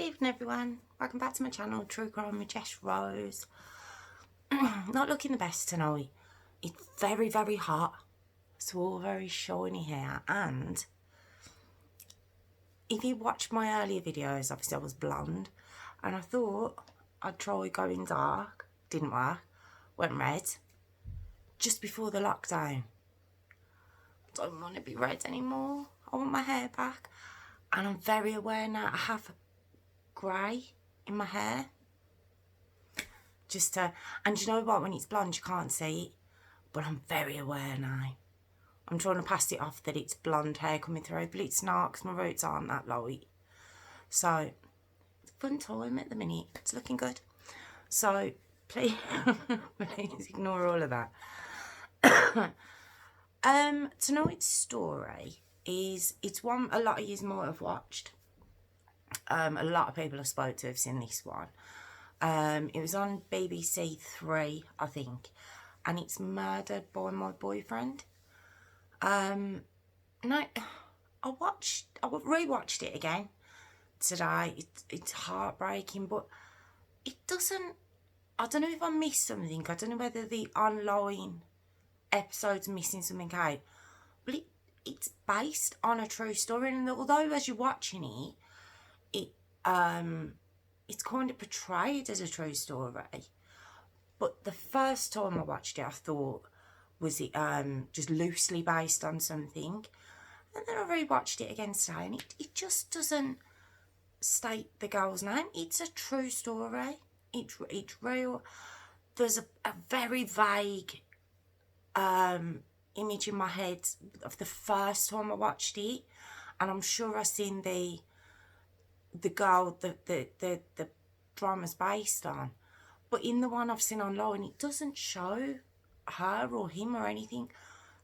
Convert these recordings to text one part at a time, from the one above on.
evening, everyone. Welcome back to my channel, True Crime with Jess Rose. Not looking the best tonight. It's very, very hot. It's all very shiny here. And if you watched my earlier videos, obviously I was blonde. And I thought I'd try going dark. Didn't work. Went red. Just before the lockdown. I don't want to be red anymore. I want my hair back. And I'm very aware now I have grey in my hair. And you know what, when it's blonde you can't see it, but I'm very aware now. I'm trying to pass it off that it's blonde hair coming through, but it's not because my roots aren't that light. So it's a fun time at the minute. It's looking good. So please, please ignore all of that. Tonight's story it's one a lot of you might have watched. A lot of people I spoke to have seen this one. It was on BBC3, I think, and it's Murdered by My Boyfriend. And I rewatched it again today. It's heartbreaking, but it doesn't. I don't know if I missed something. I don't know whether the online episode's missing something out, but it's based on a true story, and although as you're watching it, it's kind of portrayed as a true story, but the first time I watched it I thought, was it just loosely based on something? And then I rewatched it again today, and it just doesn't state the girl's name. It's a true story. It's real. There's a very vague image in my head of the first time I watched it, and I'm sure I've seen the girl the drama's based on, but in the one I've seen online it doesn't show her or him or anything.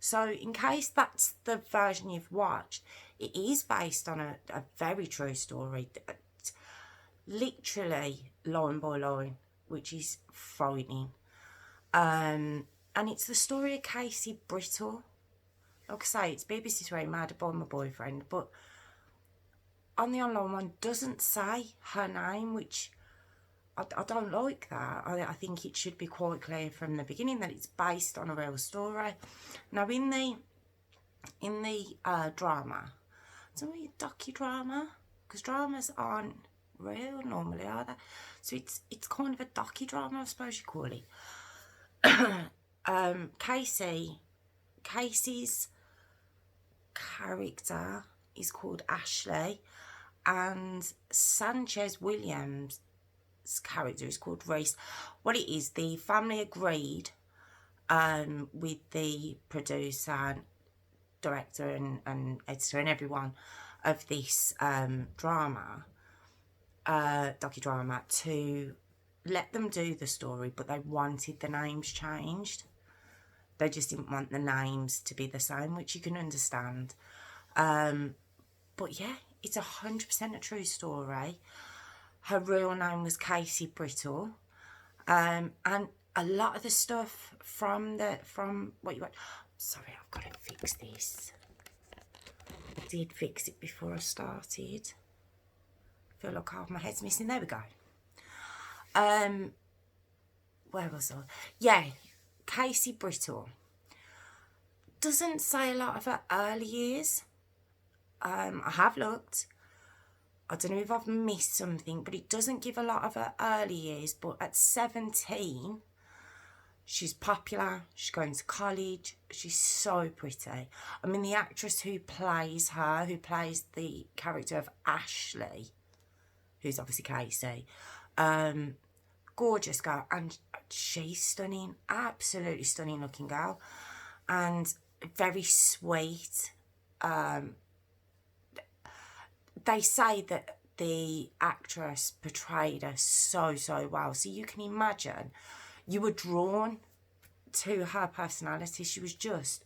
So in case that's the version you've watched, it is based on a very true story, literally line by line, which is frightening. And it's the story of Casey Brittle. Like I say, it's BBC3, Murdered by My Boyfriend, but on the online one doesn't say her name, which I don't like that. I think it should be quite clear from the beginning that it's based on a real story. Now in the drama, it's only a docudrama, because dramas aren't real normally, are they? So it's kind of a docudrama, I suppose you call it. Casey's character is called Ashley, and Sanchez Williams' character is called Reese. What it is, the family agreed with the producer, director and editor and everyone of this docudrama to let them do the story, but they wanted the names changed. They just didn't want the names to be the same, which you can understand. But yeah, it's 100% a true story. Her real name was Casey Brittle. And a lot of the stuff from what you watch. Sorry, I've got to fix this. I did fix it before I started. I feel like half my head's missing. There we go. Where was I? Yeah, Casey Brittle. Doesn't say a lot of her early years. I have looked. I don't know if I've missed something, but it doesn't give a lot of her early years. But at 17, she's popular. She's going to college. She's so pretty. I mean, the actress who plays her, who plays the character of Ashley, who's obviously Casey, gorgeous girl, and she's stunning, absolutely stunning looking girl, and very sweet. They say that the actress portrayed her so well, so you can imagine you were drawn to her personality. She was just,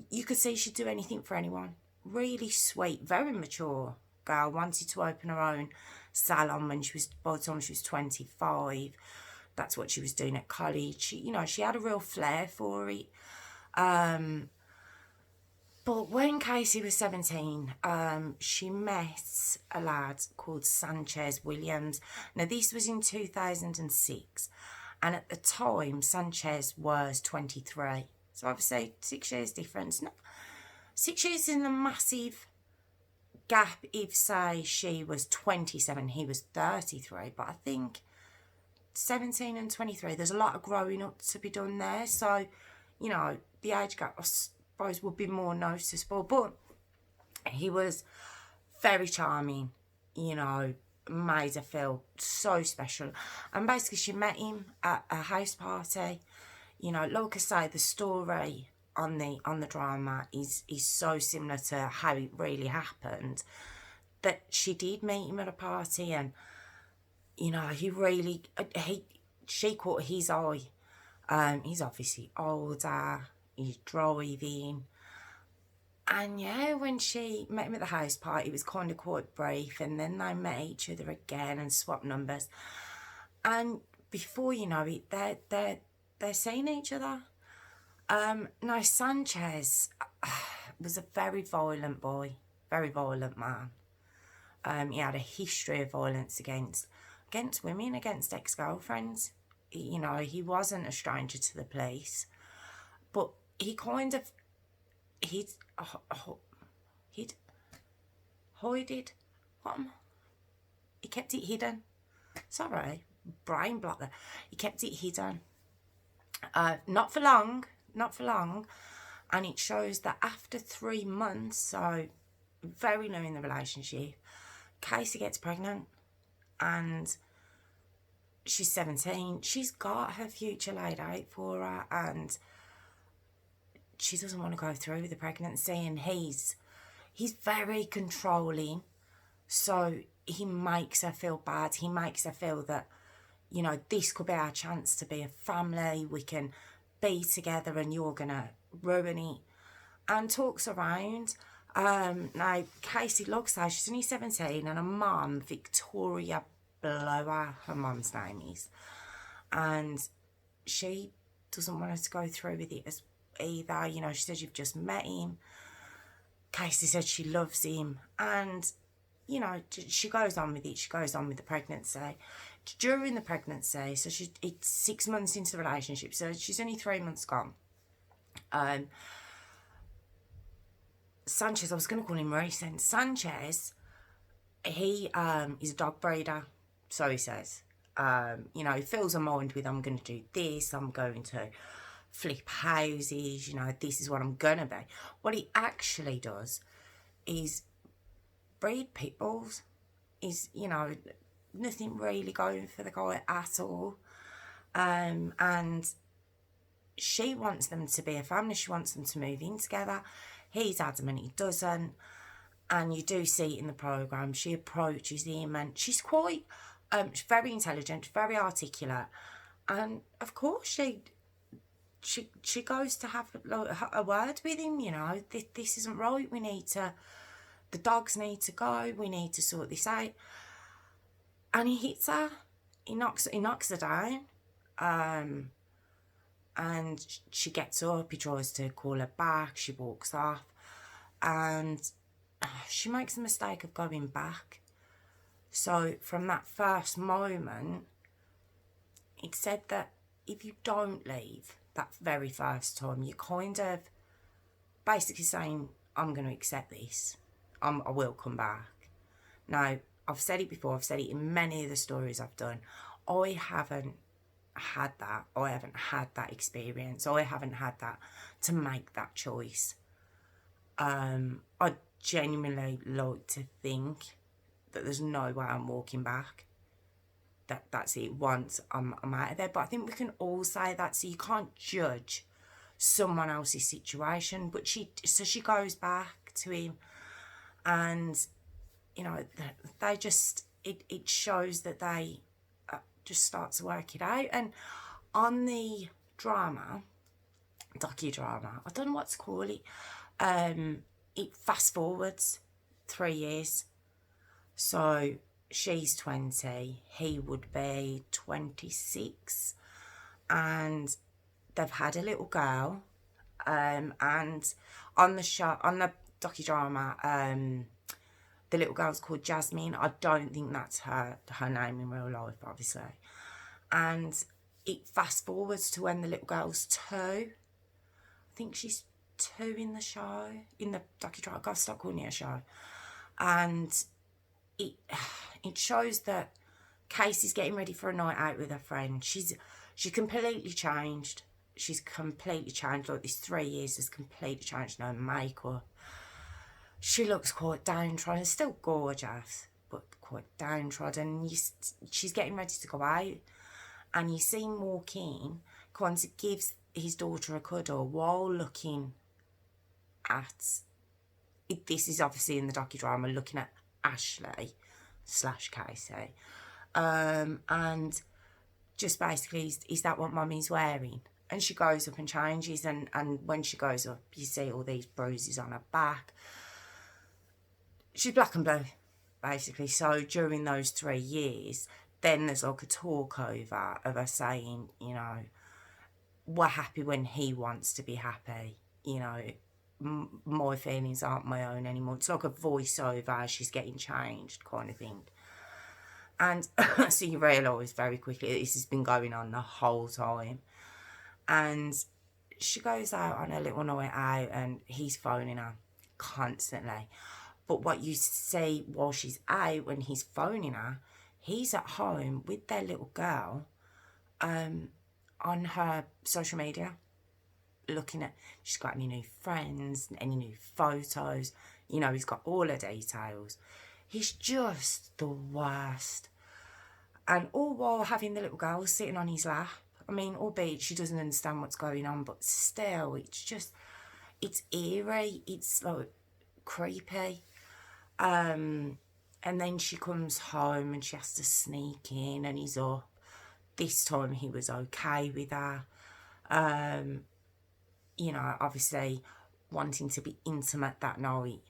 you could see she'd do anything for anyone. Really sweet, very mature girl, wanted to open her own salon when by the time she was 25. That's what she was doing at college. She had a real flair for it. But when Casey was 17, she met a lad called Sanchez Williams. Now, this was in 2006. And at the time, Sanchez was 23. So obviously, 6 years difference. No, 6 years isn't a massive gap if, say, she was 27, he was 33. But I think 17 and 23, there's a lot of growing up to be done there. So, you know, the age gap, I suppose, would be more noticeable. But he was very charming, you know, made her feel so special. And basically, she met him at a house party. You know, like I say, the story on the drama is so similar to how it really happened, that she did meet him at a party, and you know, she caught his eye. He's obviously older, he's driving, and yeah, when she met him at the house party, it was kind of quite brief, and then they met each other again and swapped numbers, and before you know it, they're seeing each other. Now, Sanchez was a very violent boy, very violent man. He had a history of violence against women, against ex-girlfriends. You know, he wasn't a stranger to the police, but he kind of, he'd hided. He kept it hidden. Sorry, brain block there. He kept it hidden. Not for long, and it shows that after 3 months, so very low in the relationship, Casey gets pregnant, and she's 17. She's got her future laid out for her, and she doesn't want to go through with the pregnancy, and he's very controlling, so he makes her feel bad. He makes her feel that, you know, this could be our chance to be a family, we can be together, and you're gonna ruin it, and talks around. Now, Casey looks like she's only 17, and her mum, Victoria Blower, her mum's name is, and she doesn't want her to go through with it either. You know, she says, you've just met him. Casey said she loves him, and, you know, she goes on with it. She goes on with the pregnancy. During the pregnancy, so it's 6 months into the relationship, so she's only 3 months gone. Sanchez, I was going to call him recent. Sanchez, he is a dog breeder, so he says. You know, he fills her mind with, I'm going to do this, I'm going to flip houses, you know, this is what I'm going to be. What he actually does is breed pit bulls. Is, you know, nothing really going for the guy at all. And she wants them to be a family. She wants them to move in together. He's adamant he doesn't. And you do see it in the programme. She approaches him, and she's quite, she's very intelligent, very articulate. And of course she goes to have a word with him, you know, this isn't right. The dogs need to go. We need to sort this out. And he hits her. He knocks her down. And she gets up. He tries to call her back. She walks off. And she makes the mistake of going back. So from that first moment, it said that if you don't leave that very first time, you're kind of basically saying, I'm going to accept this. I will come back. Now, I've said it before, I've said it in many of the stories I've done. I haven't had that. I haven't had that experience. I haven't had that to make that choice. I genuinely like to think that there's no way I'm walking back. That's it. Once I'm out of there. But I think we can all say that, so you can't judge someone else's situation. But she goes back to him, and you know, they just, it shows that they just start to work it out. And on the docudrama, I don't know what to call it, it fast forwards 3 years. So she's 20, he would be 26, and they've had a little girl. And on the show, on the docudrama, the little girl's called Jasmine. I don't think that's her name in real life, obviously. And it fast forwards to when the little girl's 2. I think she's 2 in the show, in the docudrama. I've got to stop calling it a show. And it shows that Casey's getting ready for a night out with her friend. She's completely changed. She's completely changed. Like, this 3 years has completely changed her makeup. She looks quite downtrodden. Still gorgeous, but quite downtrodden. She's getting ready to go out. And you see him walk in, kind of gives his daughter a cuddle while looking at... This is obviously in the docudrama, looking at Ashley / Casey. And just basically, is that what Mummy's wearing? And she goes up and changes, and when she goes up, you see all these bruises on her back. She's black and blue, basically. So during those 3 years, then there's like a talk over of her saying, you know, we're happy when he wants to be happy. You know, my feelings aren't my own anymore. It's like a voiceover, she's getting changed kind of thing. And so you realise very quickly that this has been going on the whole time. And she goes out on a little night out and he's phoning her constantly. But what you see while she's out, when he's phoning her, he's at home with their little girl on her social media, looking at, she's got any new friends, any new photos. You know, he's got all the details. He's just the worst. And all while having the little girl sitting on his lap. I mean, albeit she doesn't understand what's going on, but still, it's eerie. It's like creepy. And then she comes home and she has to sneak in and he's up. This time he was okay with her. You know, obviously wanting to be intimate that night.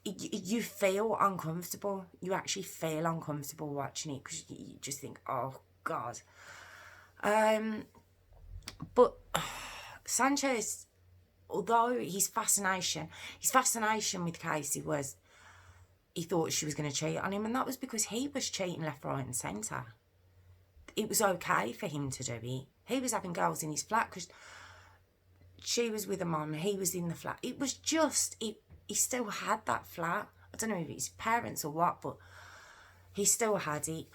You feel uncomfortable. You actually feel uncomfortable watching it because you just think, oh, God. But Sanchez, although his fascination with Casey was he thought she was going to cheat on him, and that was because he was cheating left, right and centre. It was okay for him to do it. He was having girls in his flat because she was with a mum, he was in the flat. It was just, he still had that flat. I don't know if it's parents or what, but he still had it.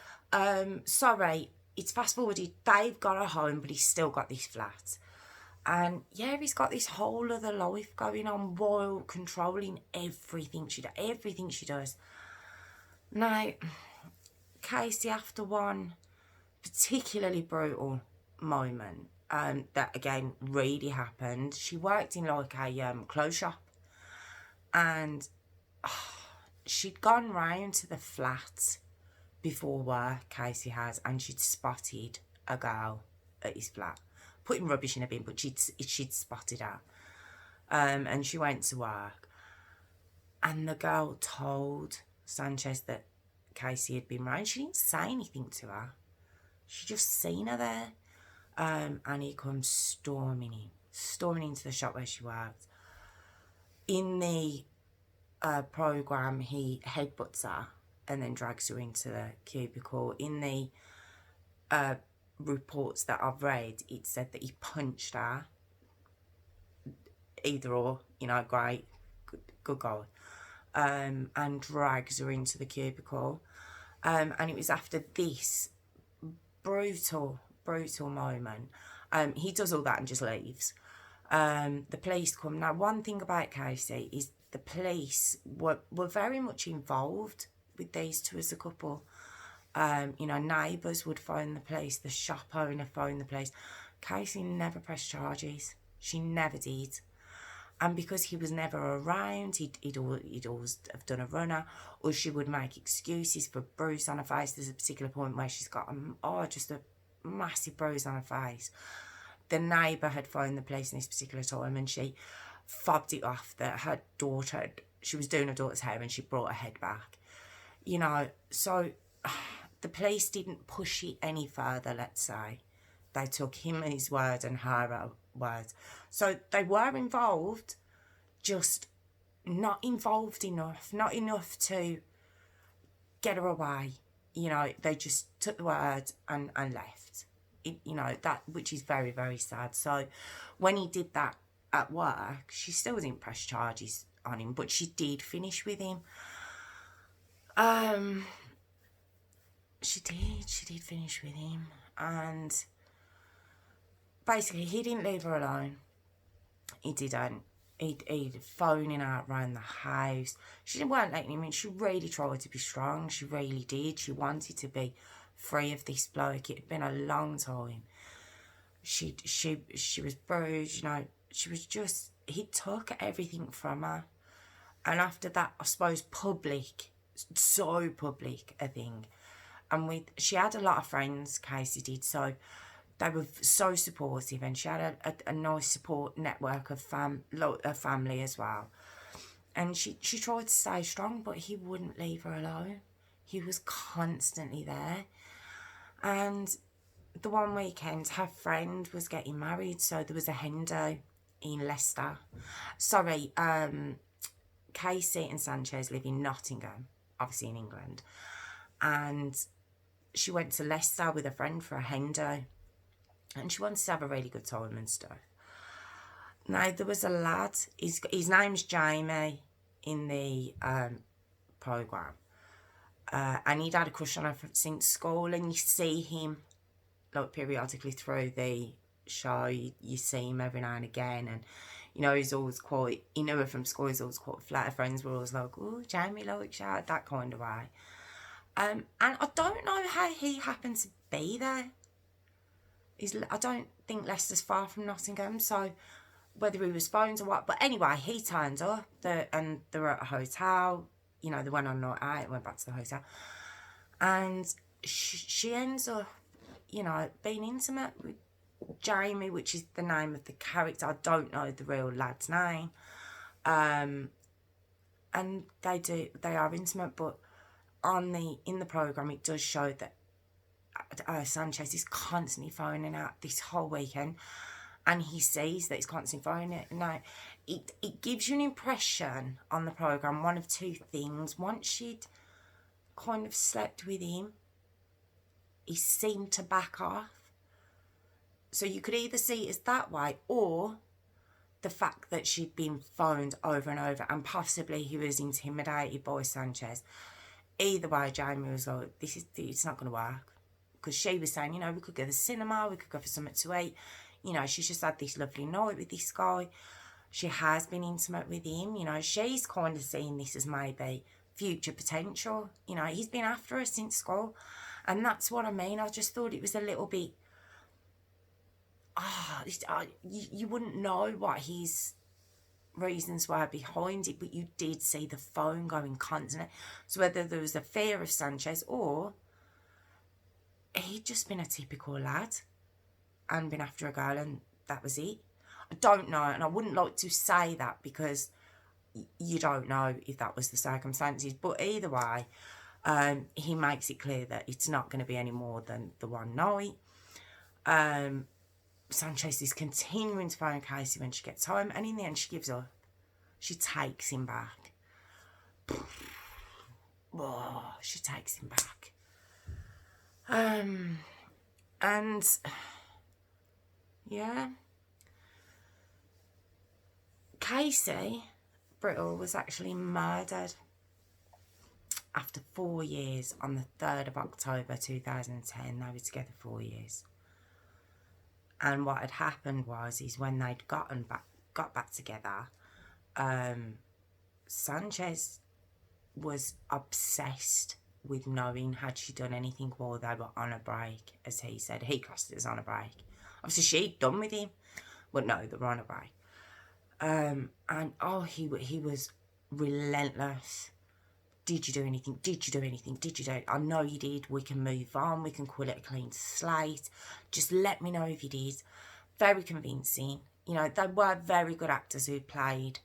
Sorry, it's fast forwarded. They've got a home, but he's still got this flat. And yeah, he's got this whole other life going on while controlling everything she does. Now, Casey, after one particularly brutal moment that again really happened, she worked in like a clothes shop, and she'd gone round to the flat before work, Casey has, and she'd spotted a girl at his flat putting rubbish in a bin, but she'd spotted her. And she went to work, and the girl told Sanchez that Casey had been round. She didn't say anything to her. She just seen her there. And he comes storming into the shop where she worked. In the programme, he headbutts her and then drags her into the cubicle. In the reports that I've read, it said that he punched her. Either or, you know, great, good goal. And drags her into the cubicle. And it was after this brutal moment. He does all that and just leaves. The police come. Now, one thing about Casey is the police were very much involved with these two as a couple. You know, neighbours would phone the police, the shop owner phoned the police. Casey never pressed charges. She never did. And because he was never around, he'd always have done a runner, or she would make excuses for bruise on her face. There's a particular point where she's got just a massive bruise on her face. The neighbour had phoned the police in this particular time, and she fobbed it off that her daughter, she was doing her daughter's hair and she brought her head back. You know, so the police didn't push it any further, let's say. They took him at his word and her words. So they were involved, just not involved enough, not enough to get her away. You know, they just took the word and left. You know, that, which is very, very sad. So when he did that at work, she still didn't press charges on him, but she did finish with him. She did finish with him, and basically he didn't leave her alone. He didn't. He'd phoning out around the house. She weren't letting him in. She really tried to be strong. She really did. She wanted to be free of this bloke. It had been a long time. She was bruised, you know. She was just, he took everything from her. And after that, I suppose so public a thing. And she had a lot of friends, Casey did, so they were so supportive, and she had a nice support network of family as well. And she tried to stay strong, but he wouldn't leave her alone. He was constantly there. And the one weekend, her friend was getting married, so there was a hen do in Leicester. Sorry, Casey and Sanchez live in Nottingham, obviously in England. And she went to Leicester with a friend for a hen do. And she wanted to have a really good time and stuff. Now, there was a lad, his name's Jamie in the programme. And he'd had a crush on her since school, and you see him, like, periodically through the show. You see him every now and again, and, you know, he's always quite, you know her from school, he's always quite flat. Her friends were always like, oh, Jamie likes you, that kind of way. And I don't know how he happened to be there. I don't think Leicester's far from Nottingham, so whether he was phoned or what. But anyway, he turned up, and they were at a hotel. You know, they went on a night out, went back to the hotel. And she ends up, you know, being intimate with Jamie, which is the name of the character. I don't know the real lad's name. And they are intimate, but in the programme, it does show that Sanchez is constantly phoning out this whole weekend, and he sees that he's constantly phoning it. Now, it gives you an impression on the programme, one of two things. Once she'd kind of slept with him, he seemed to back off. So you could either see it as that way, or the fact that she'd been phoned over and over, and possibly he was intimidated by Sanchez. Either way, Jamie was like, it's not going to work. Because she was saying, you know, we could go to the cinema, we could go for something to eat. You know, she's just had this lovely night with this guy. She has been intimate with him. You know, she's kind of seeing this as maybe future potential. You know, he's been after her since school. And that's what I mean. I just thought it was a little bit... you wouldn't know what his reasons were behind it, but you did see the phone going constantly. So whether there was a fear of Sanchez, or he'd just been a typical lad and been after a girl, and that was it. I don't know, and I wouldn't like to say that because you don't know if that was the circumstances, but either way, he makes it clear that it's not going to be any more than the one night. Sanchez is continuing to phone Casey when she gets home, and in the end she gives up. She takes him back. Oh, she takes him back. And yeah, Casey Brittle was actually murdered after 4 years on the 3rd of October 2010. They were together 4 years. And what had happened is when they'd got back together, Sanchez was obsessed with knowing had she done anything while they were on a break, as he said. He classed it as on a break. Obviously, she'd done with him, but no, they were on a break. And he was relentless. Did you do anything? Did you do anything? Did you do it? I know you did. We can move on. We can call it a clean slate. Just let me know if you did. Very convincing. You know, they were very good actors who played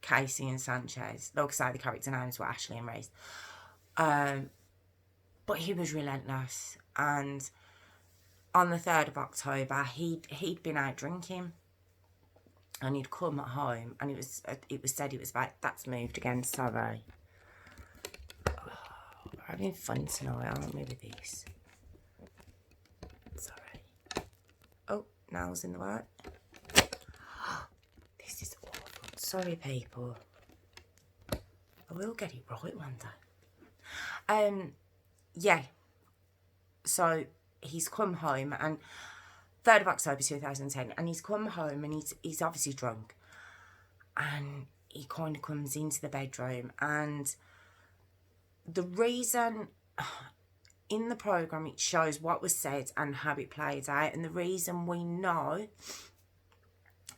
Casey and Sanchez. Like I say, the character names were Ashley and Reese. But he was relentless. And on the 3rd of October, he'd been out drinking. and he'd come home, and it was said it was about, that's moved again, sorry. We're having fun tonight, aren't we, with this? Sorry. Oh, nails in the way. This is awful. Sorry, people. I will get it right one day. Yeah. So he's come home, and 3rd of October 2010, and he's come home, and he's obviously drunk, and he kind of comes into the bedroom, and the reason in the programme it shows what was said and how it played out, and the reason we know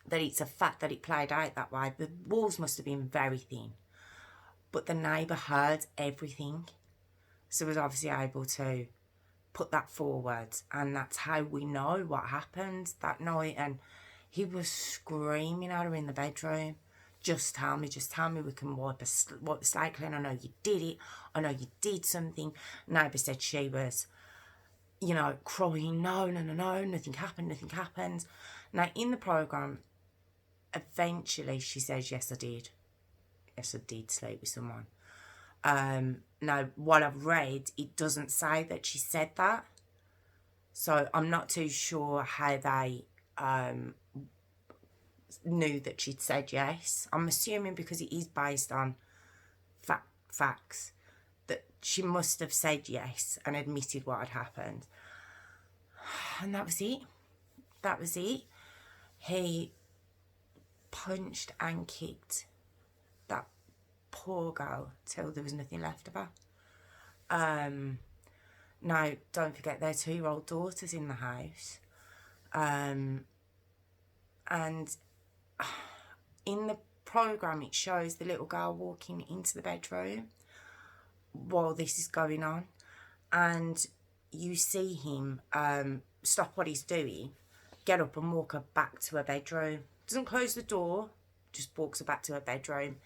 that it's a fact that it played out that way, the walls must have been very thin, but the neighbour heard everything, so was obviously able to put that forward, and that's how we know what happened that night. And he was screaming at her in the bedroom, just tell me, we can wipe the slate clean, I know you did it, I know you did something. Neighbour said she was, you know, crying, no, nothing happened. Now in the programme, eventually she says, yes I did sleep with someone. Now, what I've read, it doesn't say that she said that. So I'm not too sure how they knew that she'd said yes. I'm assuming because it is based on facts that she must have said yes and admitted what had happened. And that was it. He punched and kicked that poor girl till there was nothing left of her. Now, don't forget their 2-year-old daughter's in the house. And in the programme it shows the little girl walking into the bedroom while this is going on, and you see him stop what he's doing, get up and walk her back to her bedroom. Doesn't close the door, just walks her back to her bedroom.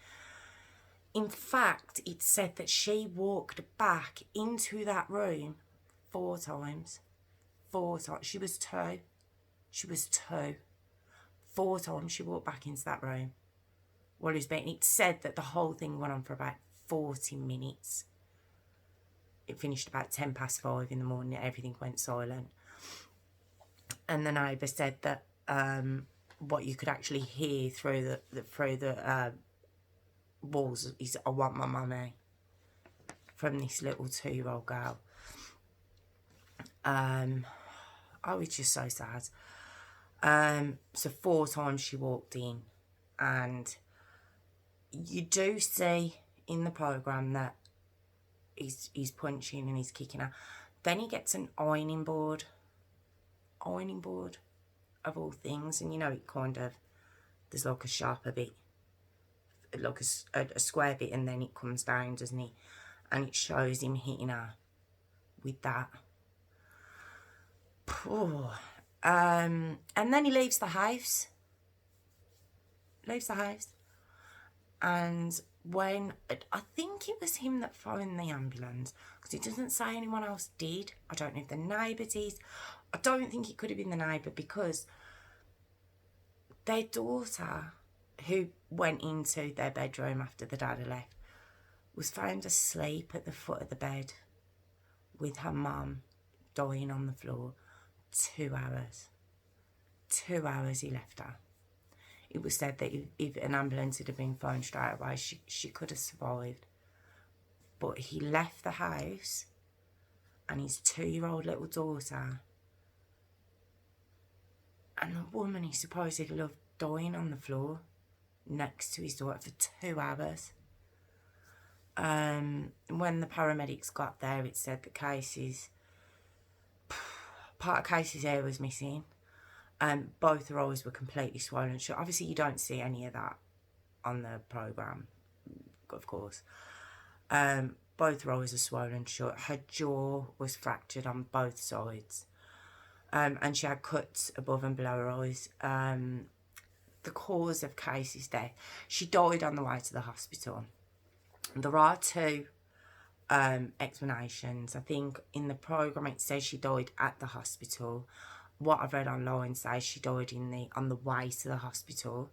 In fact, it's said that she walked back into that room 4 times. 4 times. She was two. 4 times she walked back into that room while he was beaten. It's said that the whole thing went on for about 40 minutes. It finished about 5:10 in the morning. Everything went silent. And the neighbour said that what you could actually hear through the walls is, I want my mummy, from this little 2-year-old girl. It's just so sad. So 4 times she walked in, and you do see in the programme that he's punching and he's kicking her. Then he gets an ironing board of all things, and you know, it kind of, there's like a sharper bit, like a square bit, and then it comes down, doesn't it? And it shows him hitting her with that. Poor. And then he leaves the house. And when, I think it was him that phoned the ambulance, because it doesn't say anyone else did. I don't know if the neighbour did. I don't think it could have been the neighbour, because their daughter, who went into their bedroom after the dad had left, was found asleep at the foot of the bed with her mum dying on the floor. 2 hours. 2 hours he left her. It was said that if an ambulance had been phoned straight away, she could have survived. But he left the house, and his 2-year-old little daughter, and the woman he supposedly loved, dying on the floor next to his daughter for 2 hours. When the paramedics got there, it said the part of Casey's ear was missing. Both her eyes were completely swollen shut. Obviously, you don't see any of that on the programme, of course. Both her eyes are swollen shut. Her jaw was fractured on both sides. And she had cuts above and below her eyes. The cause of Casey's death, she died on the way to the hospital. There are 2 explanations. I think in the programme it says she died at the hospital. what I've read online says she died on the way to the hospital.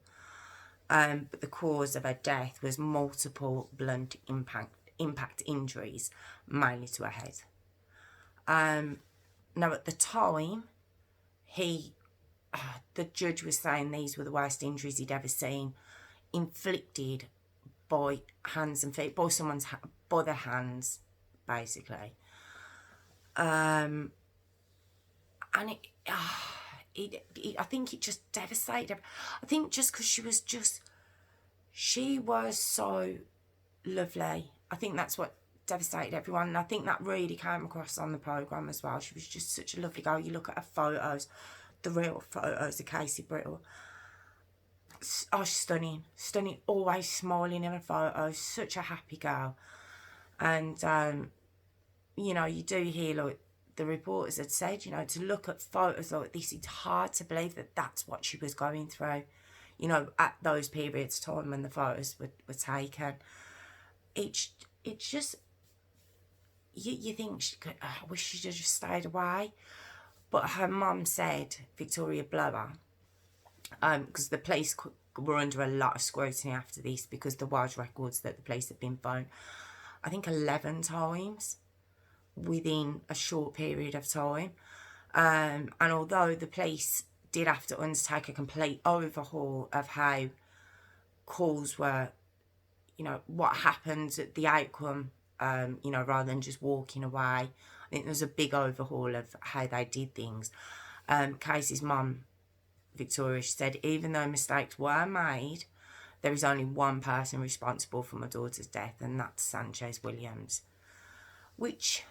But the cause of her death was multiple blunt impact injuries, mainly to her head. Now, at the time, the judge was saying these were the worst injuries he'd ever seen, inflicted by hands and feet, by their hands, basically. And I think it just devastated her. I think just because she was so lovely. I think that's what devastated everyone, and I think that really came across on the programme as well. She was just such a lovely girl. You look at her photos, the real photos of Casey Brittle. Oh, she's stunning, always smiling in her photos, such a happy girl. And, you know, you do hear, like, the reporters had said, you know, to look at photos like this, it's hard to believe that that's what she was going through, you know, at those periods of time when the photos were taken. It's just, you think, I wish she'd have just stayed away. But her mum said, Victoria Blower, because the police were under a lot of scrutiny after this, because there was records that the police had been phoned, I think 11 times within a short period of time. And although the police did have to undertake a complete overhaul of how calls were, you know, what happened, the outcome, you know, rather than just walking away, I think there was a big overhaul of how they did things. Casey's mum, Victoria, she said, even though mistakes were made, there is only one person responsible for my daughter's death, and that's Sanchez Williams. Which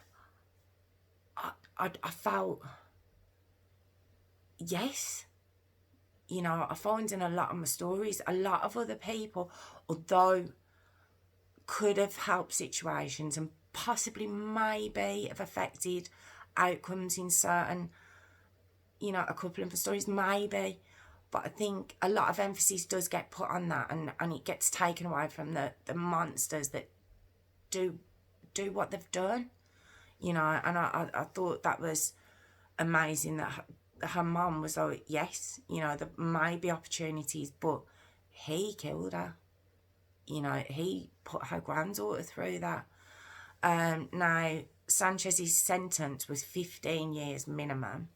I felt, yes, you know, I find in a lot of my stories, a lot of other people, although could have helped situations and possibly maybe have affected outcomes in certain, you know, a couple of the stories, maybe. But I think a lot of emphasis does get put on that, and it gets taken away from the monsters that do what they've done, you know. And I thought that was amazing that her mum was like, yes, you know, there may be opportunities, but he killed her. You know, he put her granddaughter through that. Now, Sanchez's sentence was 15 years minimum.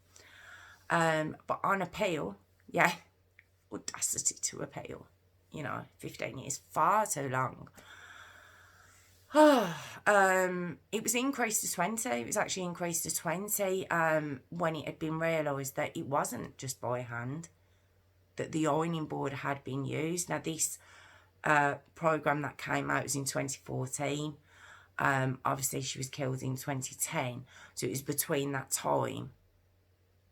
But on appeal, yeah, audacity to appeal. You know, 15 years, far too long. It was increased to 20. It was actually increased to 20 when it had been realised that it wasn't just by hand, that the ironing board had been used. Now, this programme that came out was in 2014. Obviously, she was killed in 2010. So it was between that time,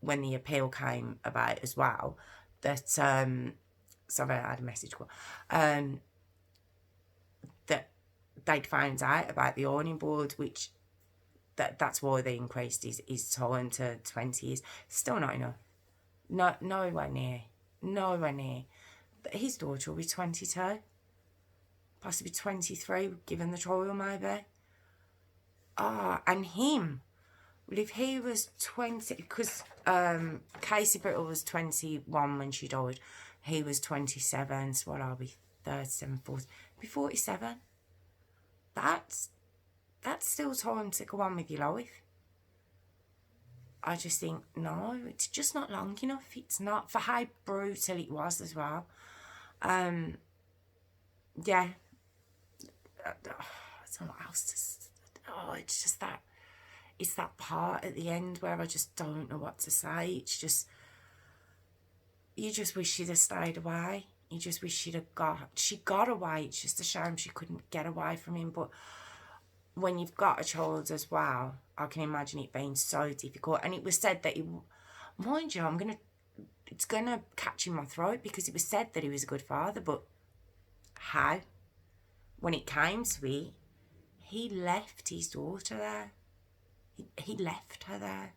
when the appeal came about as well, that, sorry, I had a message call, that they'd found out about the ironing board, which that's why they increased his time to 20 years. Still not enough. Nowhere near. His daughter will be 22, possibly 23, given the trial maybe. And him, well, if he was 20, because Casey Brittle was 21 when she died, he was 27, so what, I'll be 37, 40, be 47. That's still time to go on with your life. I just think, no, it's just not long enough. It's not, for how brutal it was as well. Yeah. I don't know what else to say. Oh, it's just that, it's that part at the end where I just don't know what to say. It's just, you just wish she'd have stayed away. You just wish she got away. It's just a shame she couldn't get away from him. But when you've got a child as well, I can imagine it being so difficult. And it was said that mind you, it's gonna catch in my throat, because it was said that he was a good father, but how? When it came to it, he left his daughter there. He left her there.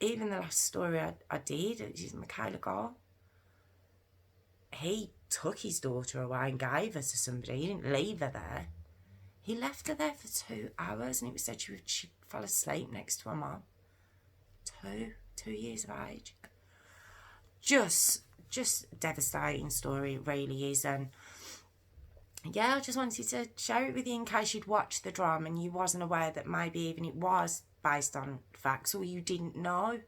Even the last story I did, is Michaela Gore. He took his daughter away and gave her to somebody. He didn't leave her there. He left her there for 2 hours, and it was said she fell asleep next to her mum. 2 years of age. Just devastating story, it really is. And yeah, I just wanted to share it with you in case you'd watched the drama and you wasn't aware that maybe even it was based on facts, or you didn't know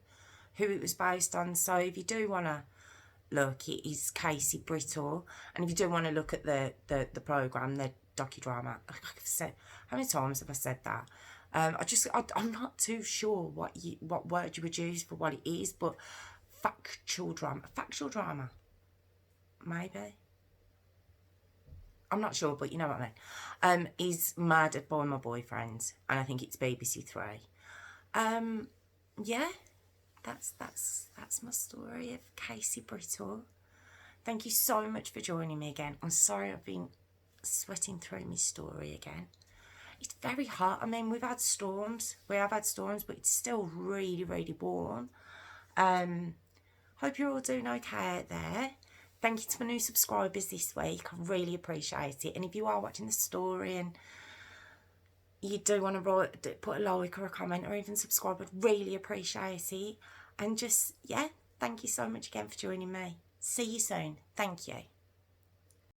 who it was based on. So if you do want to look, it is Casey Brittle. And if you do want to look at the programme, the docudrama, like I've said, how many times have I said that? I'm not too sure what word you would use for what it is, but factual drama, maybe. I'm not sure, but you know what I mean. Is murdered by my boyfriend, and I think it's BBC3. Yeah, that's my story of Casey Brittle. Thank you so much for joining me again. I'm sorry I've been sweating through my story again. It's very hot. I mean, we have had storms, but it's still really, really warm. Hope you're all doing okay out there. Thank you to my new subscribers this week. I really appreciate it. And if you are watching the story and you do want to put a like or a comment or even subscribe, I'd really appreciate it. And just, yeah, thank you so much again for joining me. See you soon. Thank you.